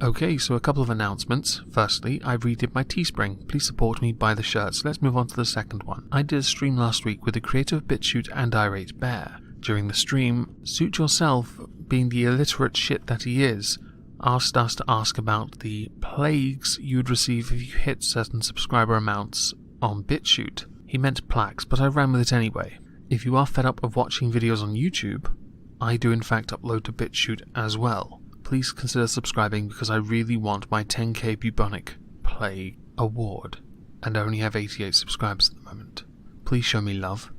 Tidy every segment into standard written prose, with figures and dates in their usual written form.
Okay, so a couple of announcements. Firstly, I redid my Teespring. Please support me, buy the shirts. Let's move on to the second one. I did a stream last week with the creator of BitChute and Irate Bear. During the stream, Suit Yourself, being the illiterate shit that he is, asked us to ask about the plagues you'd receive if you hit certain subscriber amounts on BitChute. He meant plaques, but I ran with it anyway. If you are fed up of watching videos on YouTube, I do in fact upload to BitChute as well. Please consider subscribing because I really want my 10k bubonic plague award, and I only have 88 subscribers at the moment. Please show me love.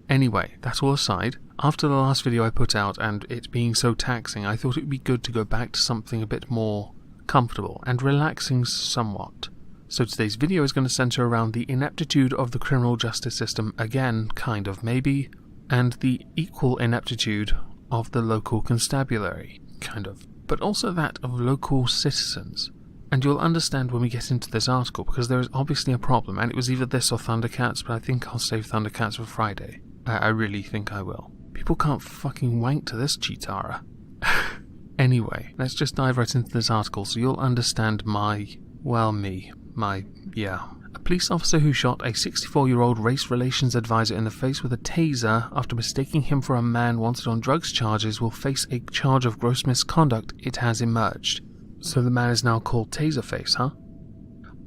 Anyway, that all aside, after the last video I put out and it being so taxing, I thought it would be good to go back to something a bit more comfortable and relaxing somewhat. So today's video is going to centre around the ineptitude of the criminal justice system again, kind of maybe, and the equal ineptitude of the local constabulary, kind of, but also that of local citizens. And you'll understand when we get into this article, because there is obviously a problem, and it was either this or Thundercats, but I think I'll save Thundercats for Friday. I really think I will. People can't fucking wank to this Chitara. Anyway, let's just dive right into this article so you'll understand A police officer who shot a 64-year-old race relations advisor in the face with a taser after mistaking him for a man wanted on drugs charges will face a charge of gross misconduct, it has emerged. So the man is now called Tazerface, huh?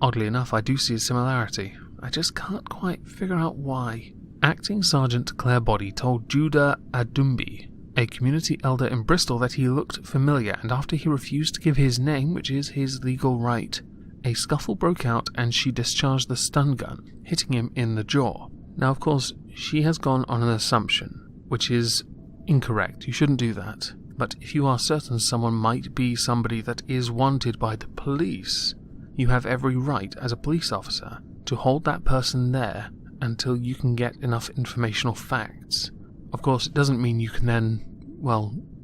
Oddly enough, I do see a similarity. I just can't quite figure out why. Acting Sergeant Claire Body told Judah Adumbi, a community elder in Bristol, that he looked familiar, and after he refused to give his name, which is his legal right, a scuffle broke out and she discharged the stun gun, hitting him in the jaw. Now, of course, she has gone on an assumption, which is incorrect. You shouldn't do that. But if you are certain someone might be somebody that is wanted by the police, you have every right as a police officer to hold that person there until you can get enough informational facts. Of course, it doesn't mean you can then,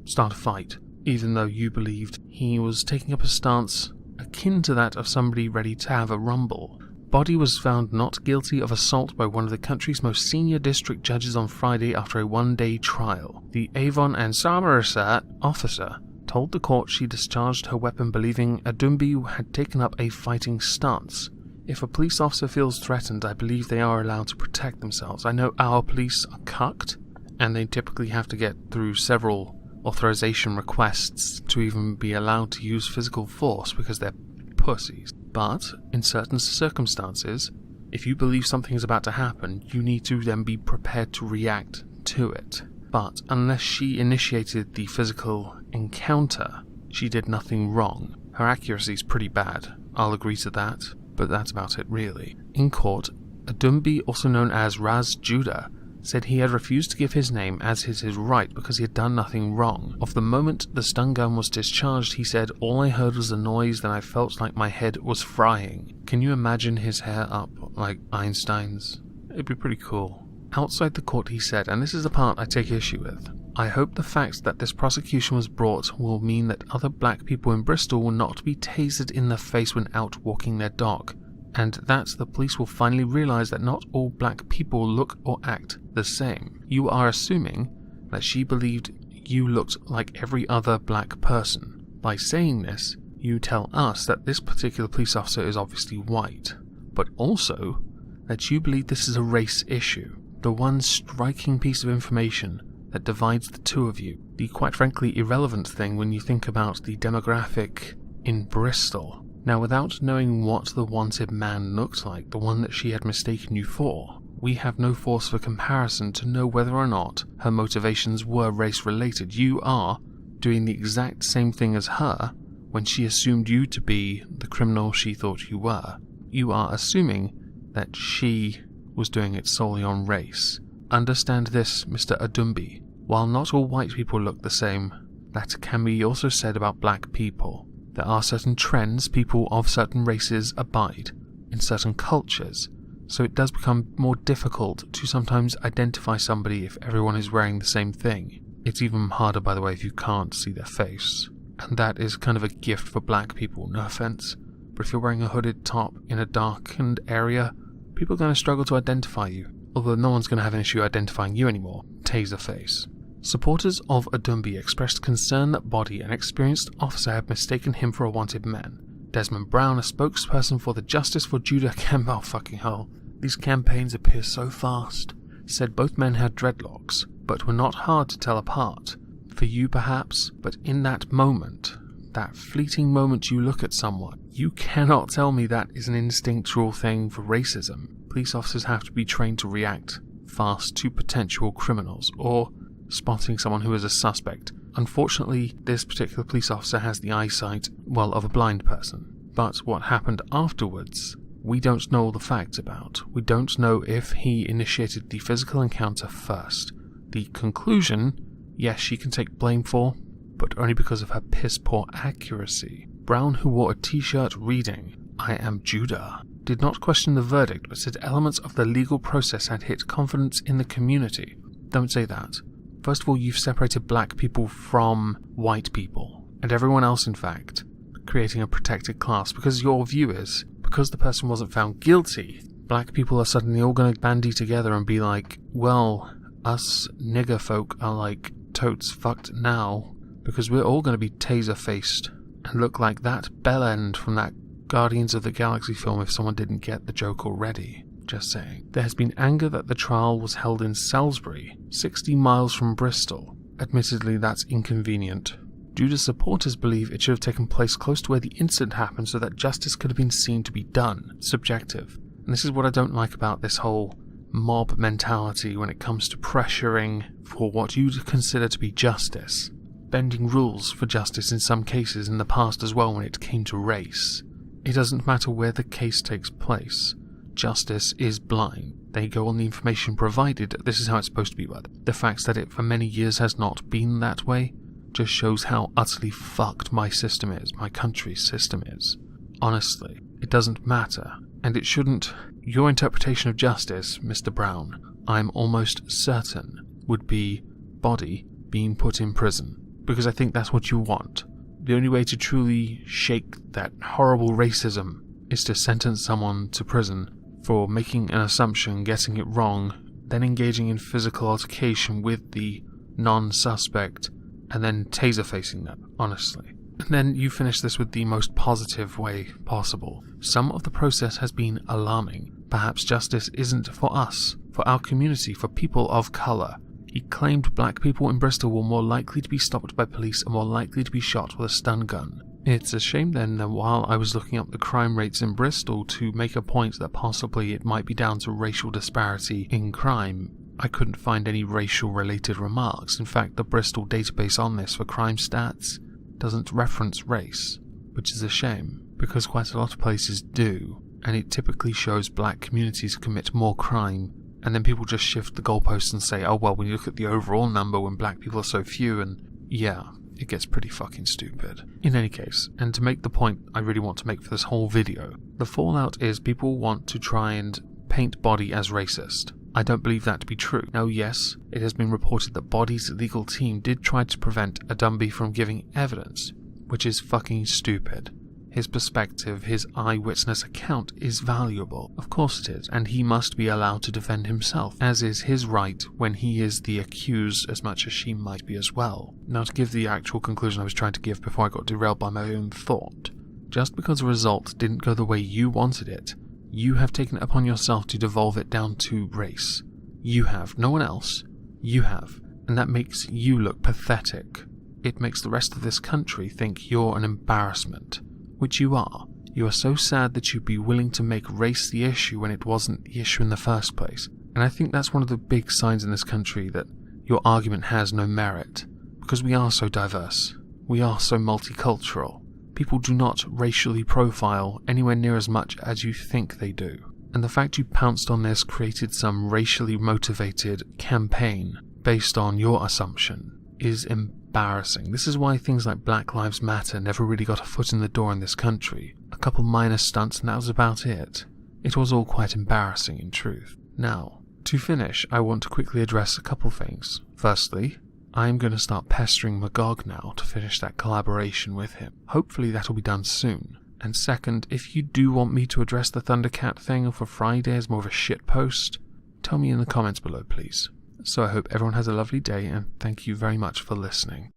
start a fight, even though you believed he was taking up a stance akin to that of somebody ready to have a rumble. Body was found not guilty of assault by one of the country's most senior district judges on Friday after a one-day trial. The Avon and Somerset officer told the court she discharged her weapon believing Adumbi had taken up a fighting stance. If a police officer feels threatened, I believe they are allowed to protect themselves. I know our police are cucked, and they typically have to get through several authorization requests to even be allowed to use physical force because they're pussies. But in certain circumstances, if you believe something is about to happen, you need to then be prepared to react to it. But unless she initiated the physical encounter, she did nothing wrong. Her accuracy is pretty bad, I'll agree to that, but that's about it really. In court, Adumbi, also known as Raz Judah, said he had refused to give his name as is his right because he had done nothing wrong. Of the moment the stun gun was discharged, he said, "All I heard was a noise, then I felt like my head was frying." Can you imagine his hair up like Einstein's? It'd be pretty cool. Outside the court he said, and this is the part I take issue with, "I hope the fact that this prosecution was brought will mean that other black people in Bristol will not be tasered in the face when out walking their dog, and that the police will finally realise that not all black people look or act the same." You are assuming that she believed you looked like every other black person. By saying this, you tell us that this particular police officer is obviously white, but also that you believe this is a race issue, the one striking piece of information that divides the two of you, the quite frankly irrelevant thing when you think about the demographic in Bristol. Now, without knowing what the wanted man looked like, the one that she had mistaken you for, we have no force for comparison to know whether or not her motivations were race-related. You are doing the exact same thing as her when she assumed you to be the criminal she thought you were. You are assuming that she was doing it solely on race. Understand this, Mr. Adumbi. While not all white people look the same, that can be also said about black people. There are certain trends people of certain races abide in certain cultures, so it does become more difficult to sometimes identify somebody if everyone is wearing the same thing. It's even harder, by the way, if you can't see their face. And that is kind of a gift for black people, no offense. But if you're wearing a hooded top in a darkened area, people are going to struggle to identify you. Although no one's going to have an issue identifying you anymore. Taserface. Supporters of Adumbi expressed concern that Body, an experienced officer, had mistaken him for a wanted man. Desmond Brown, a spokesperson for the Justice for Judah campaign, oh fucking hell, these campaigns appear so fast, said both men had dreadlocks, but were not hard to tell apart. For you perhaps, but in that moment, that fleeting moment you look at someone, you cannot tell me that is an instinctual thing for racism. Police officers have to be trained to react fast to potential criminals, or spotting someone who is a suspect. Unfortunately, this particular police officer has the eyesight, well, of a blind person. But what happened afterwards, we don't know all the facts about. We don't know if he initiated the physical encounter first. The conclusion, yes, she can take blame for, but only because of her piss-poor accuracy. Brown, who wore a t-shirt reading, "I am Judah," did not question the verdict, but said elements of the legal process had hit confidence in the community. Don't say that. First of all, you've separated black people from white people, and everyone else in fact, creating a protected class, because your view is, because the person wasn't found guilty, black people are suddenly all going to bandy together and be like, well, us nigger folk are like totes fucked now, because we're all going to be taser-faced and look like that bell end from that Guardians of the Galaxy film if someone didn't get the joke already. Just saying. There has been anger that the trial was held in Salisbury, 60 miles from Bristol. Admittedly, that's inconvenient. Judah's supporters believe it should have taken place close to where the incident happened so that justice could have been seen to be done. Subjective. And this is what I don't like about this whole mob mentality when it comes to pressuring for what you'd consider to be justice. Bending rules for justice in some cases in the past as well when it came to race. It doesn't matter where the case takes place. Justice is blind. They go on the information provided. This is how it's supposed to be, but the fact that it for many years has not been that way just shows how utterly fucked my system is, my country's system is. Honestly, it doesn't matter, and it shouldn't. Your interpretation of justice, Mr. Brown, I'm almost certain, would be Body being put in prison, because I think that's what you want. The only way to truly shake that horrible racism is to sentence someone to prison for making an assumption, getting it wrong, then engaging in physical altercation with the non-suspect, and then taser-facing them, honestly. And then you finish this with the most positive way possible. Some of the process has been alarming. Perhaps justice isn't for us, for our community, for people of colour. He claimed black people in Bristol were more likely to be stopped by police and more likely to be shot with a stun gun. It's a shame then that while I was looking up the crime rates in Bristol to make a point that possibly it might be down to racial disparity in crime, I couldn't find any racial-related remarks. In fact, the Bristol database on this for crime stats doesn't reference race, which is a shame, because quite a lot of places do, and it typically shows black communities commit more crime, and then people just shift the goalposts and say, oh well, when you look at the overall number when black people are so few, and yeah, it gets pretty fucking stupid. In any case, and to make the point I really want to make for this whole video, the fallout is people want to try and paint Body as racist. I don't believe that to be true. Now yes, it has been reported that Body's legal team did try to prevent Adumbi from giving evidence, which is fucking stupid. His perspective, his eyewitness account is valuable. Of course it is, and he must be allowed to defend himself, as is his right when he is the accused as much as she might be as well. Now to give the actual conclusion I was trying to give before I got derailed by my own thought. Just because a result didn't go the way you wanted it, you have taken it upon yourself to devolve it down to race. You have, no one else. You have, and that makes you look pathetic. It makes the rest of this country think you're an embarrassment. Which you are. You are so sad that you'd be willing to make race the issue when it wasn't the issue in the first place. And I think that's one of the big signs in this country that your argument has no merit. Because we are so diverse. We are so multicultural. People do not racially profile anywhere near as much as you think they do. And the fact you pounced on this created some racially motivated campaign based on your assumption is embarrassing. This is why things like Black Lives Matter never really got a foot in the door in this country. A couple minor stunts and that was about it. It was all quite embarrassing in truth. Now, to finish, I want to quickly address a couple things. Firstly, I am going to start pestering Magog now to finish that collaboration with him. Hopefully that'll be done soon. And second, if you do want me to address the Thundercat thing for Friday as more of a shitpost, tell me in the comments below please. So I hope everyone has a lovely day, and thank you very much for listening.